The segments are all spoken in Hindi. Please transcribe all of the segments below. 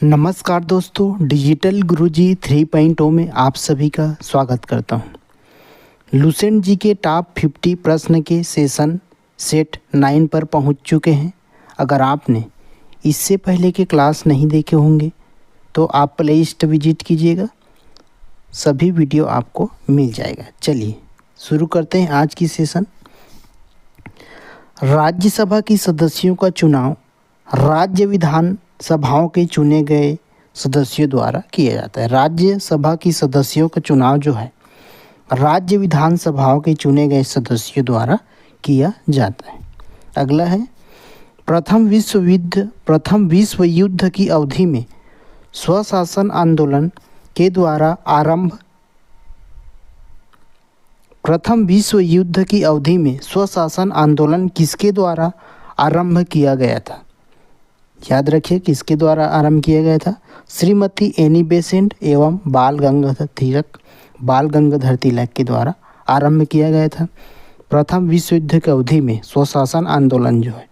नमस्कार दोस्तों, डिजिटल गुरुजी 3.0 में आप सभी का स्वागत करता हूं। लुसेंट जी के टॉप 50 प्रश्न के सेशन सेट 9 पर पहुंच चुके हैं। अगर आपने इससे पहले के क्लास नहीं देखे होंगे तो आप प्ले लिस्ट विजिट कीजिएगा, सभी वीडियो आपको मिल जाएगा। चलिए शुरू करते हैं आज की सेशन। राज्यसभा की सदस्यों का चुनाव राज्य विधान सभाओं के चुने गए सदस्यों द्वारा किया जाता है। राज्यसभा की सदस्यों का चुनाव जो है राज्य विधानसभाओं के चुने गए सदस्यों द्वारा किया जाता है। अगला है प्रथम विश्व युद्ध की अवधि में स्वशासन आंदोलन के द्वारा आरंभ प्रथम विश्व युद्ध की अवधि में स्वशासन आंदोलन किसके द्वारा आरंभ किया गया था? याद रखिए किसके द्वारा आरंभ किया गया था। श्रीमती एनी बेसेंट एवं बाल गंगाधर तिलक के द्वारा आरंभ किया गया था। प्रथम विश्व युद्ध की अवधि में स्वशासन आंदोलन जो है,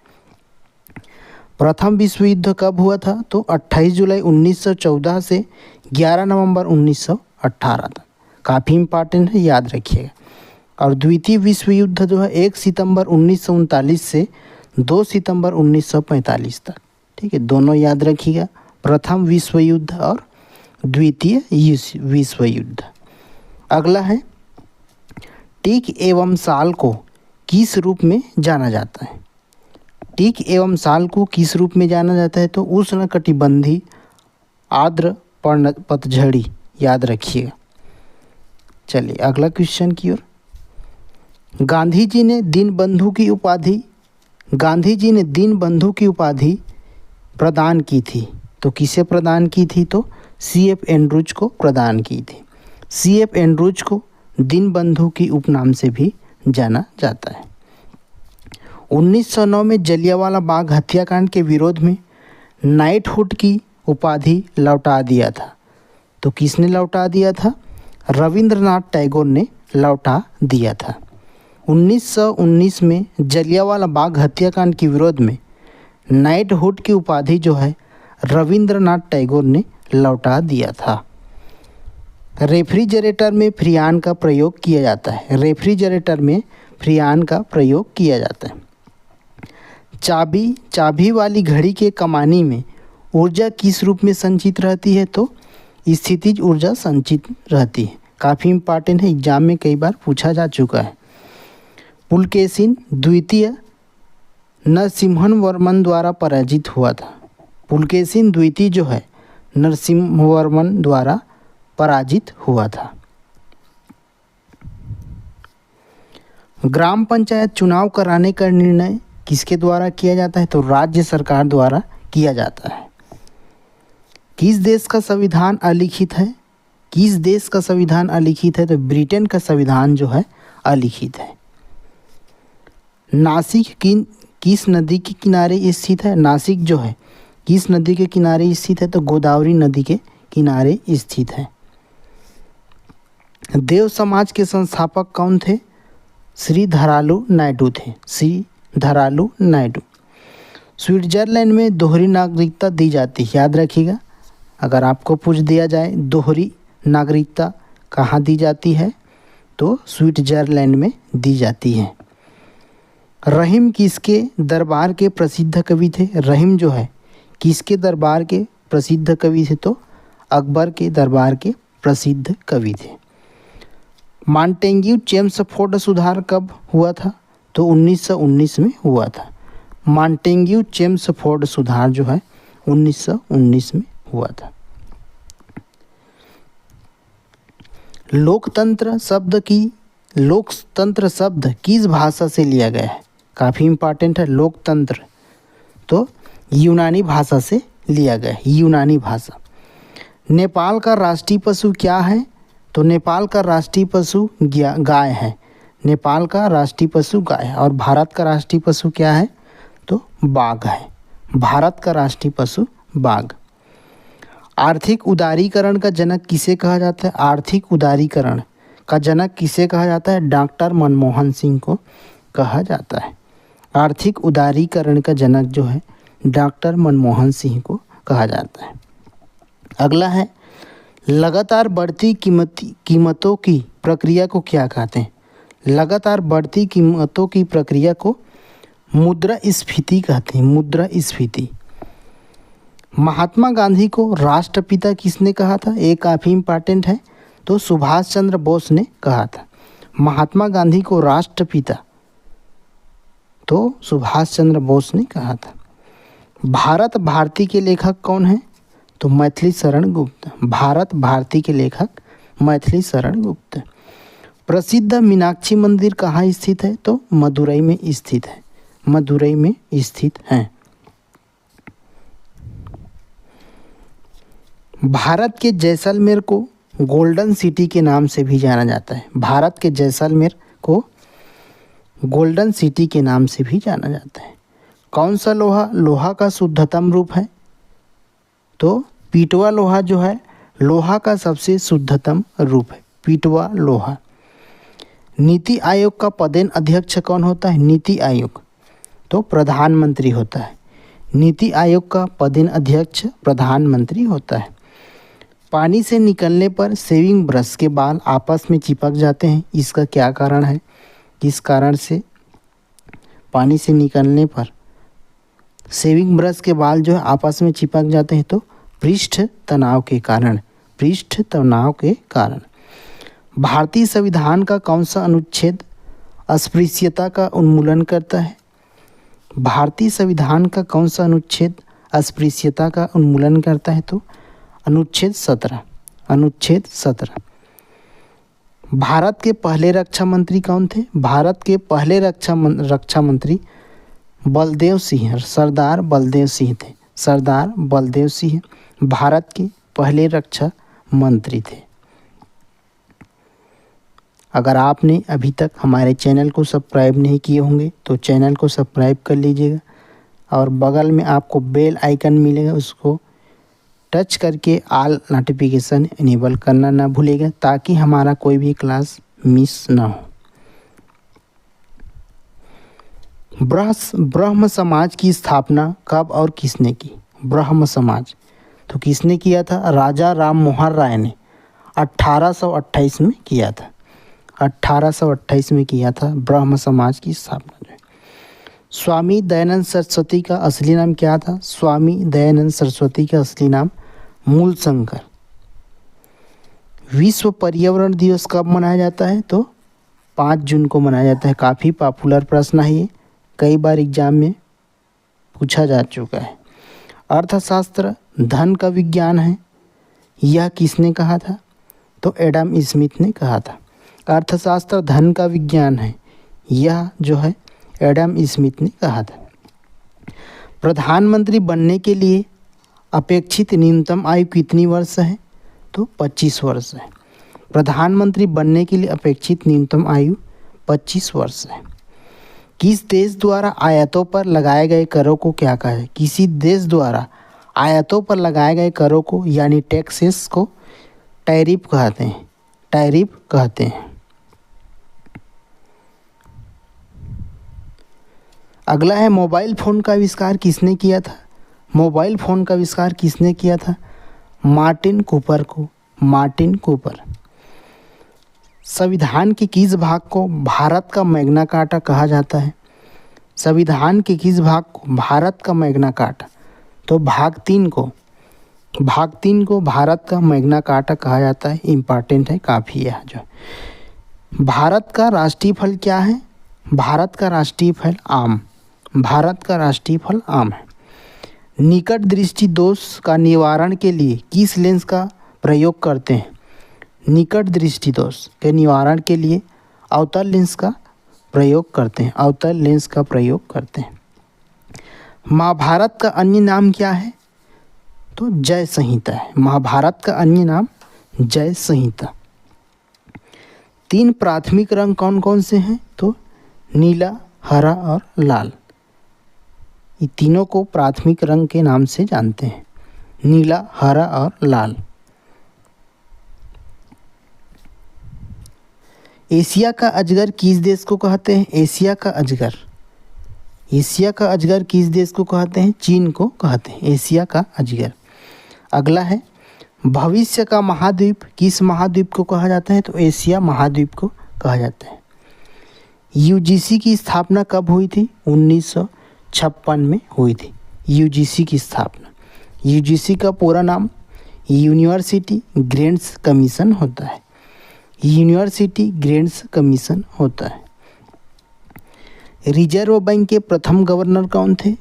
प्रथम विश्व युद्ध कब हुआ था? तो 28 जुलाई 1914 से 11 नवंबर 1918 तक। काफ़ी इम्पॉर्टेंट है, याद रखिएगा। और द्वितीय विश्व युद्ध जो है 1 सितंबर 1939 से 2 सितंबर 1945 तक। ठीक है, दोनों याद रखिएगा, प्रथम विश्व युद्ध और द्वितीय विश्व युद्ध। अगला है टीक एवं साल को किस रूप में जाना जाता है? टीक एवं साल को किस रूप में जाना जाता है? तो उष्णकटिबंधीय आर्द्र पतझड़ी, याद रखिएगा। चलिए अगला क्वेश्चन की ओर। गांधी जी ने दीनबंधु की उपाधि प्रदान की थी, तो किसे प्रदान की थी? तो CF एंड्रूज को प्रदान की थी। CF एंड्रूज को दीनबंधु की उपनाम से भी जाना जाता है। 1909 में जलियांवाला बाग हत्याकांड के विरोध में नाइटहुड की उपाधि लौटा दिया था, तो किसने लौटा दिया था? रविंद्रनाथ टैगोर ने लौटा दिया था। 1919 में जलियांवाला बाग हत्याकांड के विरोध में नाइटहुड की उपाधि जो है रविंद्रनाथ टैगोर ने लौटा दिया था। रेफ्रिजरेटर में फ्रियान का प्रयोग किया जाता है। रेफ्रिजरेटर में फ्रियान का प्रयोग किया जाता है। चाबी वाली घड़ी के कमानी में ऊर्जा किस रूप में संचित रहती है? तो स्थितिज ऊर्जा संचित रहती है। काफ़ी इम्पॉर्टेंट है, एग्जाम में कई बार पूछा जा चुका है। पुलकेशिन द्वितीय नरसिम्हवर्मन द्वारा पराजित हुआ था। पुलकेशिन द्वितीय जो है नरसिम्हवर्मन द्वारा पराजित हुआ था। ग्राम पंचायत चुनाव कराने का निर्णय किसके द्वारा किया जाता है? तो राज्य सरकार द्वारा किया जाता है। किस देश का संविधान अलिखित है? किस देश का संविधान अलिखित है? तो ब्रिटेन का संविधान जो है अलिखित है। नासिक किस नदी के किनारे स्थित है? नासिक जो है किस नदी के किनारे स्थित है? तो गोदावरी नदी के किनारे स्थित है। देव समाज के संस्थापक कौन थे? श्री धरालू नायडू थे। श्री धरालू नायडू। स्विट्जरलैंड में दोहरी नागरिकता दी जाती है, याद रखिएगा। अगर आपको पूछ दिया जाए दोहरी नागरिकता कहाँ दी जाती है, तो स्विट्जरलैंड में दी जाती है। रहीम किसके दरबार के प्रसिद्ध कवि थे? रहीम जो है किसके दरबार के प्रसिद्ध कवि थे? तो अकबर के दरबार के प्रसिद्ध कवि थे। मॉन्टेग्यू चेम्सफोर्ड सुधार कब हुआ था? तो 1919 में हुआ था। मॉन्टेग्यू चेम्सफोर्ड सुधार जो है 1919 में हुआ था। लोकतंत्र शब्द किस भाषा से लिया गया है? काफ़ी इम्पॉर्टेंट है। लोकतंत्र तो यूनानी भाषा से लिया गया है, यूनानी भाषा। नेपाल का राष्ट्रीय पशु क्या है? तो नेपाल का राष्ट्रीय पशु गाय है। नेपाल का राष्ट्रीय पशु गाय है। और भारत का राष्ट्रीय पशु क्या है? तो बाघ है। भारत का राष्ट्रीय पशु बाघ। आर्थिक उदारीकरण का जनक किसे कहा जाता है? आर्थिक उदारीकरण का जनक किसे कहा जाता है? डॉक्टर मनमोहन सिंह को कहा जाता है। आर्थिक उदारीकरण का जनक जो है डॉक्टर मनमोहन सिंह को कहा जाता है। अगला है लगातार बढ़ती कीमतों की प्रक्रिया को क्या कहते हैं? लगातार बढ़ती कीमतों की प्रक्रिया को मुद्रास्फीति कहते हैं, मुद्रास्फीति। महात्मा गांधी को राष्ट्रपिता किसने कहा था? ये काफ़ी इम्पॉर्टेंट है। तो सुभाष चंद्र बोस ने कहा था। महात्मा गांधी को राष्ट्रपिता तो सुभाष चंद्र बोस ने कहा था। भारत भारती के लेखक कौन है? तो मैथिली शरण गुप्त। भारत भारती के लेखक मैथिली शरण गुप्त। प्रसिद्ध मीनाक्षी मंदिर कहाँ स्थित है? तो मदुरई में स्थित है, मदुरई में स्थित है। भारत के जैसलमेर को गोल्डन सिटी के नाम से भी जाना जाता है। भारत के जैसलमेर को गोल्डन सिटी के नाम से भी जाना जाता है। कौन सा लोहा लोहा का शुद्धतम रूप है? तो पीटवा लोहा जो है लोहा का सबसे शुद्धतम रूप है, पीटवा लोहा। नीति आयोग का पदेन अध्यक्ष कौन होता है? नीति आयोग तो प्रधानमंत्री होता है। नीति आयोग का पदेन अध्यक्ष प्रधानमंत्री होता है। पानी से निकलने पर शेविंग ब्रश के बाल आपस में चिपक जाते हैं, इसका क्या कारण है? किस कारण से पानी से निकलने पर शेविंग ब्रश के बाल जो है आपस में चिपक जाते हैं? तो पृष्ठ तनाव के कारण, पृष्ठ तनाव के कारण। भारतीय संविधान का कौन सा अनुच्छेद अस्पृश्यता का उन्मूलन करता है? भारतीय संविधान का कौन सा अनुच्छेद अस्पृश्यता का उन्मूलन करता है? तो अनुच्छेद 17, अनुच्छेद 17। भारत के पहले रक्षा मंत्री कौन थे? भारत के पहले रक्षा मंत्री बलदेव सिंह, सरदार बलदेव सिंह थे। सरदार बलदेव सिंह भारत के पहले रक्षा मंत्री थे। अगर आपने अभी तक हमारे चैनल को सब्सक्राइब नहीं किए होंगे तो चैनल को सब्सक्राइब कर लीजिएगा और बगल में आपको बेल आइकन मिलेगा, उसको टच करके ऑल नोटिफिकेशन इनेबल करना ना भूलिएगा ताकि हमारा कोई भी क्लास मिस ना हो। ब्रह्म समाज की स्थापना कब और किसने की? ब्रह्म समाज तो किसने किया था? राजा राम मोहन राय ने 1828 में किया था। 1828 में किया था ब्रह्म समाज की स्थापना जो है। स्वामी दयानंद सरस्वती का असली नाम क्या था? स्वामी दयानंद सरस्वती का असली नाम मूलशंकर। विश्व पर्यावरण दिवस कब मनाया जाता है? तो 5 जून को मनाया जाता है। काफ़ी पॉपुलर प्रश्न है ये, कई बार एग्जाम में पूछा जा चुका है। अर्थशास्त्र धन का विज्ञान है, यह किसने कहा था? तो एडम स्मिथ ने कहा था। अर्थशास्त्र धन का विज्ञान है, यह जो है एडम स्मिथ ने कहा था। प्रधानमंत्री बनने के लिए अपेक्षित न्यूनतम आयु कितनी वर्ष है? तो 25 वर्ष है। प्रधानमंत्री बनने के लिए अपेक्षित न्यूनतम आयु 25 वर्ष है। किस देश द्वारा आयातों पर लगाए गए करों को क्या कहा है? किसी देश द्वारा आयातों पर लगाए गए करों को यानी टैक्सेस को टैरिफ कहते हैं, टैरिफ कहते हैं। अगला है मोबाइल फ़ोन का आविष्कार किसने किया था? मोबाइल फ़ोन का आविष्कार किसने किया था? मार्टिन कूपर को, मार्टिन कूपर। संविधान के किस भाग को भारत का मैग्ना कार्टा कहा जाता है? संविधान के किस भाग को भारत का मैग्ना कार्टा? तो भाग 3 को, भाग 3 को भारत का मैग्ना कार्टा कहा जाता है। इम्पॉर्टेंट है काफ़ी यह जो। भारत का राष्ट्रीय फल क्या है? भारत का राष्ट्रीय फल आम, भारत का राष्ट्रीय फल आम है। निकट दृष्टि दोष का निवारण के लिए किस लेंस का प्रयोग करते हैं? निकट दृष्टि दोष के निवारण के लिए अवतल लेंस का प्रयोग करते हैं, अवतल लेंस का प्रयोग करते हैं। महाभारत का अन्य नाम क्या है? तो जय संहिता है। महाभारत का अन्य नाम जय संहिता। 3 प्राथमिक रंग कौन कौन से हैं? तो नीला, हरा और लाल। ये तीनों को प्राथमिक रंग के नाम से जानते हैं, नीला, हरा और लाल। एशिया का अजगर किस देश को कहते हैं? एशिया का अजगर, एशिया का अजगर किस देश को कहते हैं? चीन को कहते हैं एशिया का अजगर। अगला है भविष्य का महाद्वीप किस महाद्वीप को कहा जाता है? तो एशिया महाद्वीप को कहा जाता है। यूजीसी की स्थापना कब हुई थी? 1956 में हुई थी यूजीसी की स्थापना। यूजीसी का पूरा नाम यूनिवर्सिटी ग्रेड्स कमीशन होता है। यूनिवर्सिटी ग्रेड्स कमीशन होता है। रिजर्व बैंक के प्रथम गवर्नर कौन थे?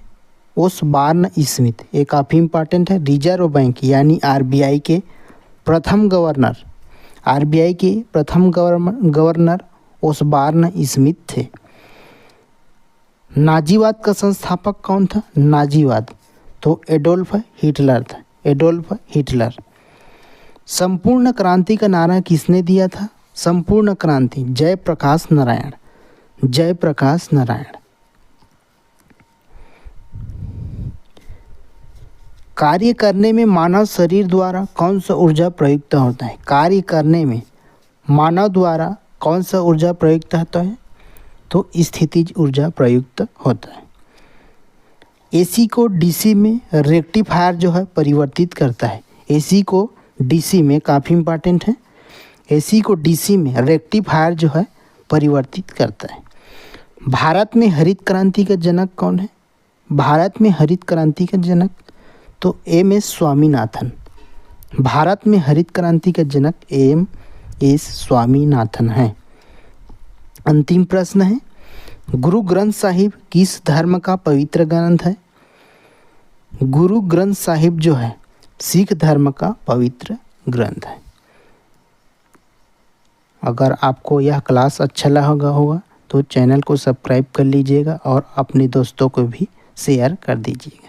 Osborne Smith. ये काफ़ी इम्पॉर्टेंट है। रिजर्व बैंक यानी आरबीआई के प्रथम गवर्नर ओसबॉर्न स्मिथ थे। नाजीवाद का संस्थापक कौन था? नाजीवाद तो एडोल्फ हिटलर था। Adolf Hitler. संपूर्ण क्रांति का नारा किसने दिया था? संपूर्ण क्रांति जयप्रकाश नारायण। जयप्रकाश नारायण। कार्य करने में मानव शरीर द्वारा कौन सा ऊर्जा प्रयुक्त होता है? कार्य करने में मानव द्वारा कौन सा ऊर्जा प्रयुक्त होता है? तो स्थितिज ऊर्जा प्रयुक्त होता है। एसी को डीसी में रेक्टिफायर जो है परिवर्तित करता है। एसी को डीसी में काफ़ी इम्पॉर्टेंट है। एसी को डीसी में रेक्टिफायर जो है परिवर्तित करता है। भारत में हरित क्रांति का जनक कौन है? भारत में हरित क्रांति का जनक तो एम.एस. स्वामीनाथन। भारत में हरित क्रांति का जनक एम.एस. स्वामीनाथन है। अंतिम प्रश्न है, गुरु ग्रंथ साहिब किस धर्म का पवित्र ग्रंथ है? गुरु ग्रंथ साहिब जो है सिख धर्म का पवित्र ग्रंथ है। अगर आपको यह क्लास अच्छा लगा होगा तो चैनल को सब्सक्राइब कर लीजिएगा और अपने दोस्तों को भी शेयर कर दीजिएगा।